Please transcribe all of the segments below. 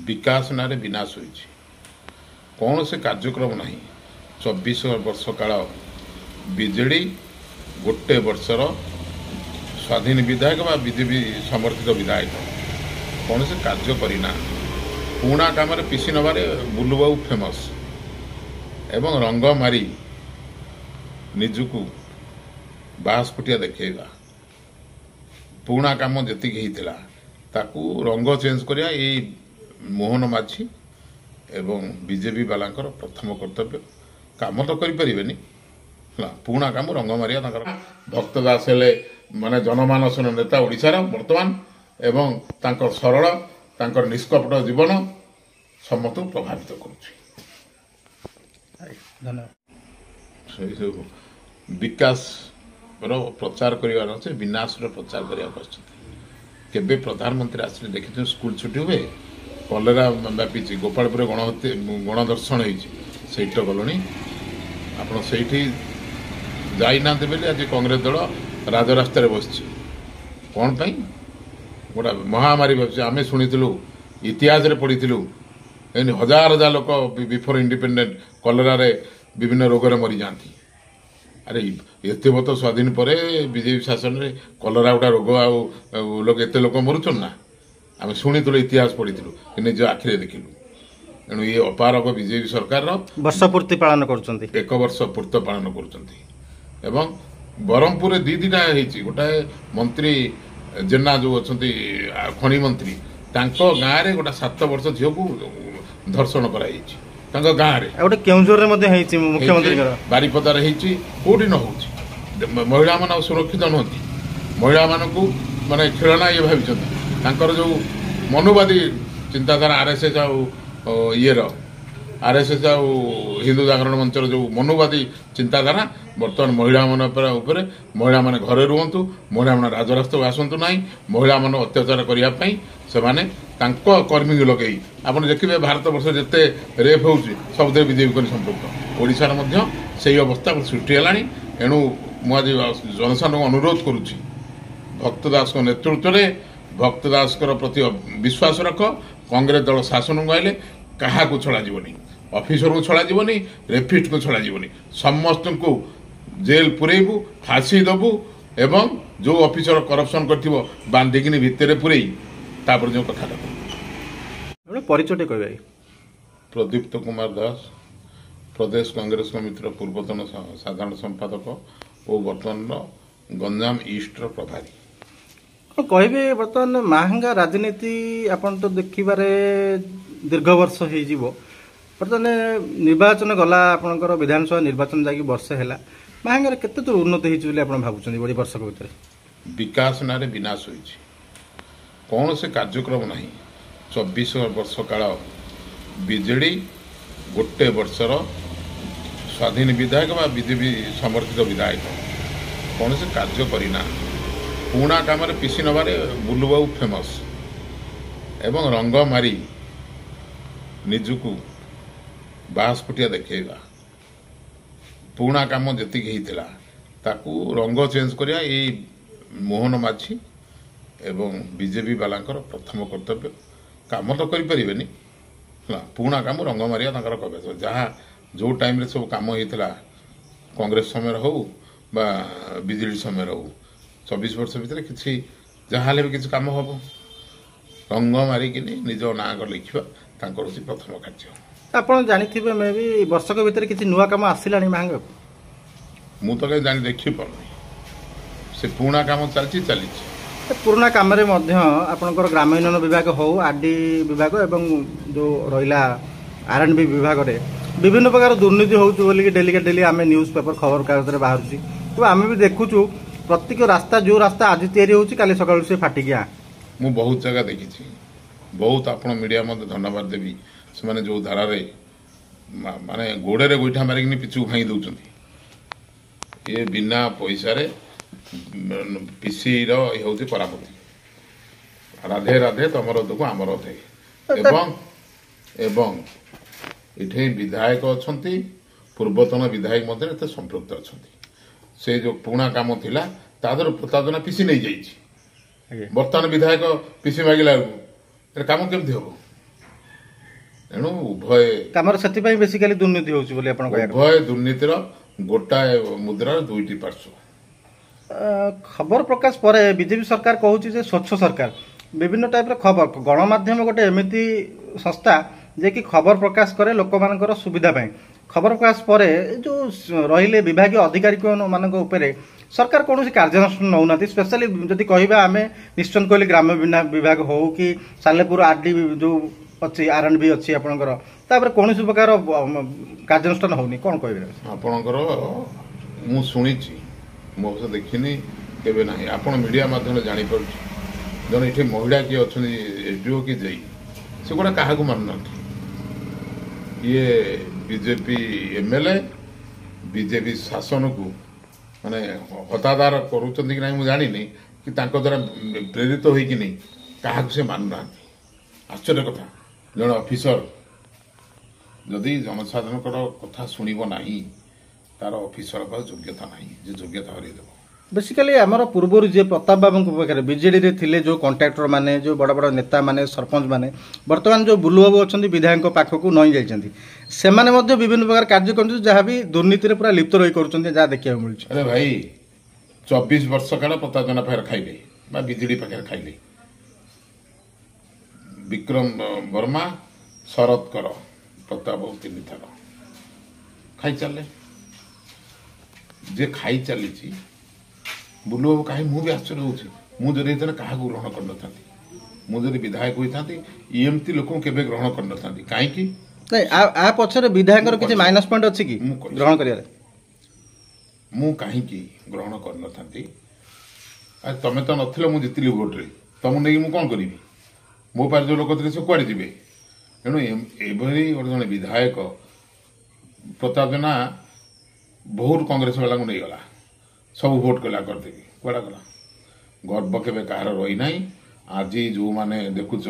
विकास नारे विनाश होइछि कौन से कार्यक्रम नहीं 24 वर्ष काल बीजेडी गोटे वर्षर स्वाधीन विधायक व बीजेपी समर्थित विधायक कौन से कार्य करना पुणा काम पिसी नबारे बुलुबाबू फेमस एवं रंग मारी निजुकू बास फुटिया देखा पुणा काम जी होता ताकू रंग चेंज करिया ये मोहन माझी एवं बीजेपी वालांकर प्रथम कर्तव्य काम तो करें पुणा काम रंग मारिया भक्त दास हेले माने जनमानस नेता ओडिशार वर्तमान एवं तांकर सरल तांकर निष्कपट जीवन समस्त प्रभावित करुच्ची विकास प्रचार करार अच्छे विनाश प्रचार करके प्रधानमंत्री आसिले देखते स्कूल छुट्टी हुए कलेरा व्यापी गोपालपुर गणदर्शन होट गलनी आप जाना बोले आज कांग्रेस दल राजरास्त बस कौन पाई गोटा महामारी भाई आम शुणु इतिहास पढ़ी हजार हजार लोक बिफोर इंडिपेंडेंट कलेरा विभिन्न रोग मरी जाती अरे एत बत स्वाधीन पर बीजेपी शासन में कलरा गोटा रोग लोग एत लोक मरुचन ना आम शुणु इतिहास पढ़ी निज आखिरे देखिलु तेणु ये अपारक बीजेपी सरकार वर्ष पूर्ति पालन कर एक वर्ष पूर्त पालन कर ब्रह्मपुर दीटा गोटाए मंत्री जेना जो अच्छा खनि मंत्री गाँव में गोटा 7 वर्ष झील को धर्षण कर गाँव में मुख्यमंत्री बारिपदार कौटी न हो महिला मान सुरक्षित नुहति महिला मान को माने खेलना ये भाई जो मनुवादी चिंताधारा आरएसएस ये आरएसएस हिंदू जागरण मंचर जो मनुवादी चिंताधारा बर्तमान महिला मान महिला मान घरे रुहतु महिला मान राजरास्त आसतु ना महिला मान अत्याचार करने से कर्मी लगे आप देखिए भारत वर्ष जिते रेप हो सब बीजेपी संपर्क ओडिशार से अवस्था सृष्टि है एणु मुझे जनसाधारण अनुरोध करुच्ची भक्त दास नेतृत्व में भक्त दास प्रति विश्वास रख कांग्रेस दल शासन को आइले क्या छड़ा जीवनी ऑफिसर को छड़ा जीवनी रेफिस्ट को छड़ा जीवनी समस्त को जेल पुरेबू फांसी दबू एवं जो ऑफिसर करप्शन कर बांधिकी भितर पुरे तापर जो कथा परिचय कह प्रदीप्त कुमार दास प्रदेश कांग्रेस कमिटर पूर्वतन साधारण संपादक और बर्तमान गंजाम ईस्ट प्रभारी कहे बर्तमान महंगा राजनीति आपन तो देखिबारे दीर्घ वर्ष हो बर्तमान निर्वाचन गला आपनकर विधानसभा निर्वाचन जाकि वर्ष है महंगार केते तो उन्नति होती भावुं बड़ी वर्ष भर विकास नारे विनाश होइछि कौन से कार्यक्रम नहीं 24 वर्ष काल बीजेडी गोटे वर्षर स्वाधीन विधायक व बीजेपी समर्थित विधायक कौन से कार्य करना पुणा काम पिसी नबारे बुलुबाबू फेमस एवं रंग मारी निजुकू बास फुटिया देखा पुणा काम जी होता ताकू रंग चेंज करिया ये मोहन माझी एवं बीजेपी वालांकर प्रथम कर्तव्य काम तो करें पुणा काम रंग मारिया कव्य जहाँ जो टाइम रे सब काम होता कांग्रेस समय हो बीजेडी समय हो 24 वर्ष भितर किसी जहाँ भी किसी काम हम रंग मारिकी निज ना लिखा प्रथम कार्य आप जानी मे भी वर्षक भितर किसी नुआ काम आसला महंगा मु तो कहीं जानी देखी पार से पुणा काम चली पुराना काम आपंकर ग्रामीण विभाग हो आरडी विभाग एवं जो रहा आरएनबी विभाग रे विभिन्न प्रकार दुर्नीति होली डेली डेली आम न्यूज पेपर खबर कागज बाहर तो आम भी देखुचु प्रत्येक रास्ता जो रास्ता आज या सका से फाटिकिया मु बहुत जगह देखी बहुत आप मीडिया मत धन्यवाद देवी से जो धारा माने गोड़े गोईठा मारिक पिछू भाई दौरान ये बिना पैसा पीसी हूँ करामती राधे राधे तुम दुख आमर थे एवं ये विधायक अच्छा पूर्वतन विधायक मध्य संपृक्त अच्छा से जो पुणा काम थिला तादर प्रतादना पीसी नहीं जाइए बर्तमान विधायक पीसी मागिला काम केमती हम ତେଣୁ ଉଭୟ କାମର ସେଥିପାଇଁ ବେସିକାଲି ଦୁର୍ନୀତି ହେଉଛି ବୋଲି ଆପଣ କହିବା ଉଭୟ ଦୁର୍ନୀତିର ଗୋଟାଏ ମୁଦ୍ରାର ଦୁଇଟି ପାର୍ଶ୍ୱ। ଖବର ପ୍ରକାଶ ପରେ ବିଜେପି ସରକାର କହୁଛି ଯେ ସ୍ୱଚ୍ଛ ସରକାର ବିଭିନ୍ନ ଟାଇପ୍ର ଖବର ଗଣମାଧ୍ୟମ ଗୋଟେ ଏମିତି ସଂସ୍ଥା ଯେ କି ଖବର ପ୍ରକାଶ କରେ ଲୋକମାନଙ୍କର ସୁବିଧା ପାଇଁ। ଖବର ପ୍ରକାଶ ପରେ ଯେଉଁ ରହିଲେ ବିଭାଗୀୟ ଅଧିକାରୀ ମାନଙ୍କ ଉପରେ ସରକାର କୌଣସି କାର୍ଯ୍ୟାନୁଷ୍ଠାନ ନେଉନାହାନ୍ତି। ସ୍ପେଶାଲି ଯଦି କହିବା ଆମେ ନିଶ୍ଚୟ କହିଲେ ଗ୍ରାମ୍ୟ ବିଭାଗ ହେଉ କି ସାଲେପୁର ଆର୍ଡି ଯେଉଁ ଅଛି R&B ଅଛି ଆପଣଙ୍କର ତାପରେ କୌଣସି ପ୍ରକାର କାର୍ଯ୍ୟାନୁଷ୍ଠାନ ହେଉନି, କ'ଣ କହିବେ ଆପଣଙ୍କର? ମୁଁ ଶୁଣିଛି, ମୋ ସହ ଦେଖିନି କେବେ ନାହିଁ। ଆପଣ ମିଡ଼ିଆ ମାଧ୍ୟମରେ ଜାଣିପାରୁଛି ଜଣେ ଏଠି ମହିଳା କିଏ ଅଛନ୍ତି SDO କି ଜେଇ ସେ ଗୁଡ଼ା କାହାକୁ ମାନୁନାହାନ୍ତି। ଇଏ ବିଜେପି MLA ବିଜେପି ଶାସନକୁ ମାନେ ହତାଦାର କରୁଛନ୍ତି କି ନାହିଁ ମୁଁ ଜାଣିନି, କି ତାଙ୍କ ଦ୍ୱାରା ପ୍ରେରିତ ହୋଇକିନି କାହାକୁ ସେ ମାନୁନାହାନ୍ତି। ଆଶ୍ଚର୍ଯ୍ୟ କଥା, ଜଣେ ଅଫିସର ଯଦି ଜନସାଧାରଣଙ୍କର କଥା ଶୁଣିବ ନାହିଁ ତାର ଅଫିସର ବା ଯୋଗ୍ୟତା ନାହିଁ, ଯେ ଯୋଗ୍ୟତା ହରେଇଦେବ। ବେସିକାଲି ଆମର ପୂର୍ବରୁ ଯିଏ ପ୍ରତାପ ବାବୁଙ୍କ ପାଖରେ ବିଜେଡିରେ ଥିଲେ ଯେଉଁ କଣ୍ଟ୍ରାକ୍ଟର ମାନେ ଯେଉଁ ବଡ଼ ବଡ଼ ନେତା ମାନେ ସରପଞ୍ଚ ମାନେ ବର୍ତ୍ତମାନ ଯେଉଁ ବୁଲୁବାବୁ ଅଛନ୍ତି ବିଧାୟକଙ୍କ ପାଖକୁ ନଇଁ ଯାଇଛନ୍ତି, ସେମାନେ ମଧ୍ୟ ବିଭିନ୍ନ ପ୍ରକାର କାର୍ଯ୍ୟ କରୁଛନ୍ତି ଯାହା ବି ଦୁର୍ନୀତିରେ ପୁରା ଲିପ୍ତ ରହି କରୁଛନ୍ତି ଯାହା ଦେଖିବାକୁ ମିଳୁଛି। ଆରେ ଭାଇ 24 ବର୍ଷ କାଳ ପ୍ରତାପ ଜେନା ପାଖରେ ଖାଇଲେ ବା ବିଜେଡି ପାଖରେ ଖାଇଲେ, ବିକ୍ରମ ବର୍ମା ଶରତ କର ପ୍ରତାପ 3 ଥର ଖାଇ ଚାଲିଲେ। ଯେ ଖାଇ ଚାଲିଛି ବୁଲୁବାବୁ କାହିଁ, ମୁଁ ବି ଆଶ୍ଚର୍ଯ୍ୟ ହେଉଛି। ମୁଁ ଯଦି ହେଇଥିଲେ କାହାକୁ ଗ୍ରହଣ କରିନଥାନ୍ତି, ମୁଁ ଯଦି ବିଧାୟକ ହୋଇଥାନ୍ତି ଏମିତି ଲୋକଙ୍କୁ କେବେ ଗ୍ରହଣ କରିନଥାନ୍ତି। କାହିଁକି ଆ ପଛରେ ବିଧାୟକର କିଛି ମାଇନସ ପଏଣ୍ଟ ଅଛି କି ଗ୍ରହଣ କରିବାରେ? ମୁଁ କାହିଁକି ଗ୍ରହଣ କରିନଥାନ୍ତି? ତମେ ତ ନଥିଲ, ମୁଁ ଜିତିଲି ଭୋଟରେ, ତମକୁ ନେଇକି ମୁଁ କ'ଣ କରିବି? ମୋ ପାଖରେ ଯେଉଁ ଲୋକ ଥିଲେ ସେ କୁଆଡ଼େ ଯିବେ? ତେଣୁ ଏଭଳି ଗୋଟେ ଜଣେ ବିଧାୟକ ପ୍ରତାପ ଜେନା ବହୁତ କଂଗ୍ରେସ ବାଲାଙ୍କୁ ନେଇଗଲା, ସବୁ ଭୋଟ କଲା କରିଦେବି, କୁଆଡ଼େ ଗଲା? ଗର୍ବ କେବେ କାହାର ରହିନାହିଁ। ଆଜି ଯେଉଁମାନେ ଦେଖୁଛ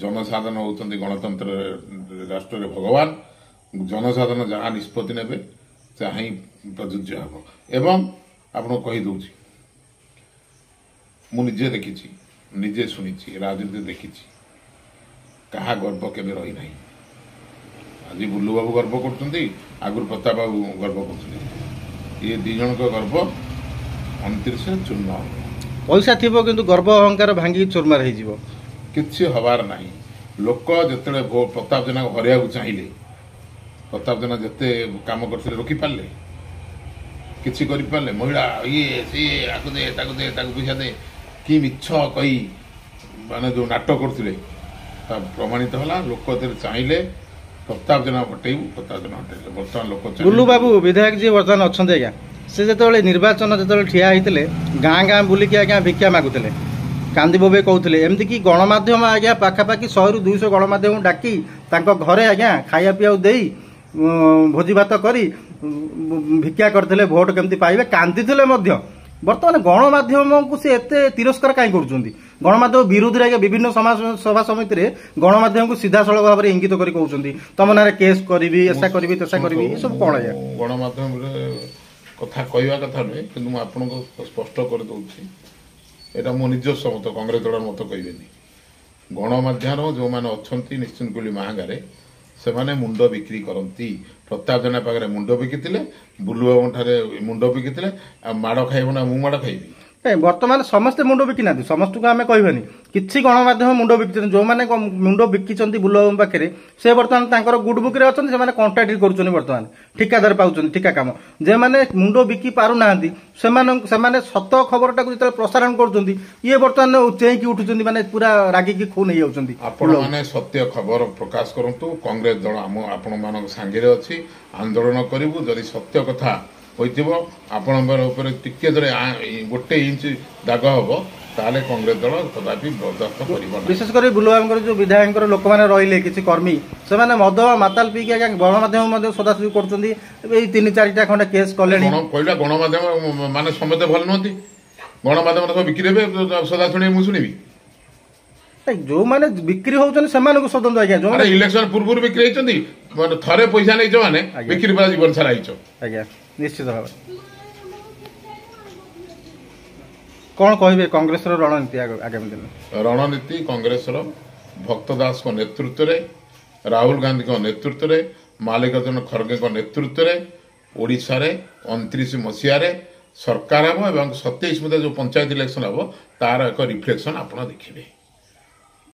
ଜନସାଧାରଣ ହେଉଛନ୍ତି ଗଣତନ୍ତ୍ର ରାଷ୍ଟ୍ରରେ ଭଗବାନ, ଜନସାଧାରଣ ଯାହା ନିଷ୍ପତ୍ତି ନେବେ ତାହା ହିଁ ପ୍ରଯୁଜ୍ୟ ହେବ। ଏବଂ ଆପଣଙ୍କୁ କହିଦେଉଛି, ମୁଁ ନିଜେ ଦେଖିଛି, ନିଜେ ଶୁଣିଛି, ରାଜନୀତି ଦେଖିଛି, କାହା ଗର୍ବ କେବେ ରହିନାହିଁ। ଆଜି ବୁଲୁବାବୁ ଗର୍ବ କରୁଛନ୍ତି, ଆଗରୁ ପ୍ରତାପ ବାବୁ ଗର୍ବ କରୁଛନ୍ତି। ଇଏ 2 ଜଣଙ୍କ ଗର୍ବ 29ରେ ଚୂର୍ଣ୍ଣ ହେବ। ପଇସା ଥିବ କିନ୍ତୁ ଗର୍ବ ଅହଙ୍କାର ଭାଙ୍ଗିକି ଚୁରମାର ହେଇଯିବ, କିଛି ହବାର ନାହିଁ। ଲୋକ ଯେତେବେଳେ ପ୍ରତାପ ଜେନାକୁ ହରାଇବାକୁ ଚାହିଁଲେ, ପ୍ରତାପ ଜେନା ଯେତେ କାମ କରିଥିଲେ ରୋକିପାରିଲେ? କିଛି କରିପାରିଲେ? ମହିଳା ଇଏ ସିଏ ଆକୁ ଦେ ତାକୁ ପଇସା ଦେ କି ମିଛ କହି ମାନେ ଯେଉଁ ନାଟକ କରୁଥିଲେ ତା ପ୍ରମାଣିତ ହେଲା। ଲୋକ ଯେତେବେଳେ ଚାହିଁଲେ ପ୍ରତାପ ଜେନା ହଟେଇବୁ, ପ୍ରତାପ ଜେନା ହଟେଇଲେ। ବର୍ତ୍ତମାନ ଲୋକ ବୁଲୁ ବାବୁ ବିଧାୟକ ଯିଏ ବର୍ତ୍ତମାନ ଅଛନ୍ତି ଆଜ୍ଞା, ସେ ଯେତେବେଳେ ନିର୍ବାଚନ ଯେତେବେଳେ ଠିଆ ହେଇଥିଲେ ଗାଁ ଗାଁ ବୁଲିକି ଆଜ୍ଞା ଭିକ୍ଷା ମାଗୁଥିଲେ, କାନ୍ଦି ବୋବେଇ କହୁଥିଲେ। ଏମିତିକି ଗଣମାଧ୍ୟମ ଆଜ୍ଞା ପାଖାପାଖି 100ରୁ 200 ଗଣମାଧ୍ୟମକୁ ଡାକି ତାଙ୍କ ଘରେ ଆଜ୍ଞା ଖାଇବା ପିଇବାକୁ ଦେଇ ଭୋଜି ଭାତ କରି ଭିକ୍ଷା କରିଥିଲେ ଭୋଟ କେମିତି ପାଇବେ, କାନ୍ଦିଥିଲେ ମଧ୍ୟ। ବର୍ତ୍ତମାନ ଗଣମାଧ୍ୟମକୁ ସେ ଏତେ ତିରସ୍କାର କାହିଁ କରୁଛନ୍ତି? ଗଣମାଧ୍ୟମ ବିରୋଧରେ ଆଜ୍ଞା ବିଭିନ୍ନ ସମାଜ ସଭା ସମିତିରେ ଗଣମାଧ୍ୟମକୁ ସିଧାସଳଖ ଭାବରେ ଇଙ୍ଗିତ କରି କହୁଛନ୍ତି ତମ ନାଁରେ କେସ୍ କରିବି, ଏସା କରିବି, ତେସା କରିବି। ଏସବୁ କ'ଣ ଆଜ୍ଞା? ଗଣମାଧ୍ୟମରେ କଥା କହିବା କଥା ନୁହେଁ, କିନ୍ତୁ ମୁଁ ଆପଣଙ୍କୁ ସ୍ପଷ୍ଟ କରିଦେଉଛି, ଏଇଟା ମୋ ନିଜସ୍ୱ ମତ, କଂଗ୍ରେସ ଦଳର ମତ କହିବେନି। ଗଣମାଧ୍ୟମର ଯେଉଁମାନେ ଅଛନ୍ତି ନିଶ୍ଚିନ୍ତ କୋଇଲି ମାହାଙ୍ଗାରେ ସେମାନେ ମୁଣ୍ଡ ବିକ୍ରି କରନ୍ତି। ପ୍ରତାପ ଜେନା ପାଖରେ ମୁଣ୍ଡ ବିକିଥିଲେ, ବୁଲୁବାବୁଙ୍କ ଠାରେ ମୁଣ୍ଡ ବିକିଥିଲେ। ଆଉ ମାଡ଼ ଖାଇବ ନା ମୁଁ ମାଡ଼ ଖାଇବି? ବର୍ତ୍ତମାନ ସମସ୍ତେ ମୁଣ୍ଡ ବିକି ନାହାନ୍ତି, ସମସ୍ତଙ୍କୁ ଆମେ କହିବାନି। କିଛି ଗଣମାଧ୍ୟମ ମୁଣ୍ଡ ବିକିଛନ୍ତି, ଯେଉଁମାନେ ମୁଣ୍ଡ ବିକିଛନ୍ତି ବୁଲୁବାବୁଙ୍କ ପାଖରେ ସେ ବର୍ତ୍ତମାନ ତାଙ୍କର ଗୁଡ୍ ବୁକ୍ରେ ଅଛନ୍ତି, ସେମାନେ କଣ୍ଟ୍ରାକ୍ଟ କରୁଛନ୍ତି, ବର୍ତ୍ତମାନ ଠିକାଦାର ପାଉଛନ୍ତି, ଠିକା କାମ। ଯେଉଁମାନେ ମୁଣ୍ଡ ବିକି ପାରୁନାହାନ୍ତି ସେମାନେ ସତ ଖବରଟାକୁ ଯେତେବେଳେ ପ୍ରସାରଣ କରୁଛନ୍ତି ଇଏ ବର୍ତ୍ତମାନ ଚେଇଁକି ଉଠୁଛନ୍ତି, ମାନେ ପୁରା ରାଗିକି ଖୁନ୍ ହେଇଯାଉଛନ୍ତି। ଆପଣମାନେ ସତ୍ୟ ଖବର ପ୍ରକାଶ କରନ୍ତୁ, କଂଗ୍ରେସ ଦଳ ଆପଣମାନଙ୍କ ସାଙ୍ଗରେ ଅଛି, ଆନ୍ଦୋଳନ କରିବୁ। ଯଦି ସତ୍ୟ କଥା ହୋଇଥିବ ଆପଣଙ୍କ ଉପରେ ଟିକେ ଧରେ 1 ଇଞ୍ଚ ଦାଗ ହେବ ତାହେଲେ କଂଗ୍ରେସ ଦଳ କଦାପି ବରଦାସ୍ତ କରିବ ନାହିଁ। ବିଶେଷ କରି ବୁଲୁବାବୁଙ୍କର ଯେଉଁ ବିଧାୟକଙ୍କର ଲୋକମାନେ ରହିଲେ କିଛି କର୍ମୀ, ସେମାନେ ମଦ ମାତାଲ ପିଇକି ଆଜ୍ଞା ଗଣମାଧ୍ୟମ ମଧ୍ୟ ସଦାସରି କରୁଛନ୍ତି। ଏଇ 3-4ଟା ଖଣ୍ଡେ କେସ୍ କଲେଣି। କହିଲା ଗଣମାଧ୍ୟମ ମାନେ ସମସ୍ତେ ଭଲ ନୁହନ୍ତି, ଗଣମାଧ୍ୟମ ସବୁ ବିକ୍ରି ହେବେ, ସଦା ଶୁଣିବି ମୁଁ ଶୁଣିବି? ଯେଉଁମାନେ ବିକ୍ରି ହଉଛନ୍ତି ସେମାନଙ୍କୁ ସଦନ୍ତୁ ଆଜ୍ଞା। ଯୋଉମାନେ ଇଲେକ୍ସନ ପୂର୍ବରୁ ବିକ୍ରି ହେଇଛନ୍ତି, ଥରେ ପଇସା ନେଇଛ ମାନେ ବିକ୍ରି ପୁରା ଜୀବନ ସାରା ହେଇଛ। ଆଜ୍ଞା ନିଶ୍ଚିତ ଭାବରେ। କ'ଣ କହିବେ କଂଗ୍ରେସର ରଣନୀତି ଆଗାମୀ ଦିନ? ରଣନୀତି କଂଗ୍ରେସର ଭକ୍ତ ଦାସଙ୍କ ନେତୃତ୍ୱରେ ରାହୁଲ ଗାନ୍ଧୀଙ୍କ ନେତୃତ୍ୱରେ ମଲ୍ଲିକାର୍ଜୁନ ଖଡ଼ଗେଙ୍କ ନେତୃତ୍ୱରେ ଓଡ଼ିଶାରେ 29 ମସିହାରେ ସରକାର ହେବ ଏବଂ 27 ମସିହା ଯେଉଁ ପଞ୍ଚାୟତ ଇଲେକ୍ସନ୍ ହେବ ତାର ଏକ ରିଫ୍ଲେକ୍ସନ୍ ଆପଣ ଦେଖିବେ।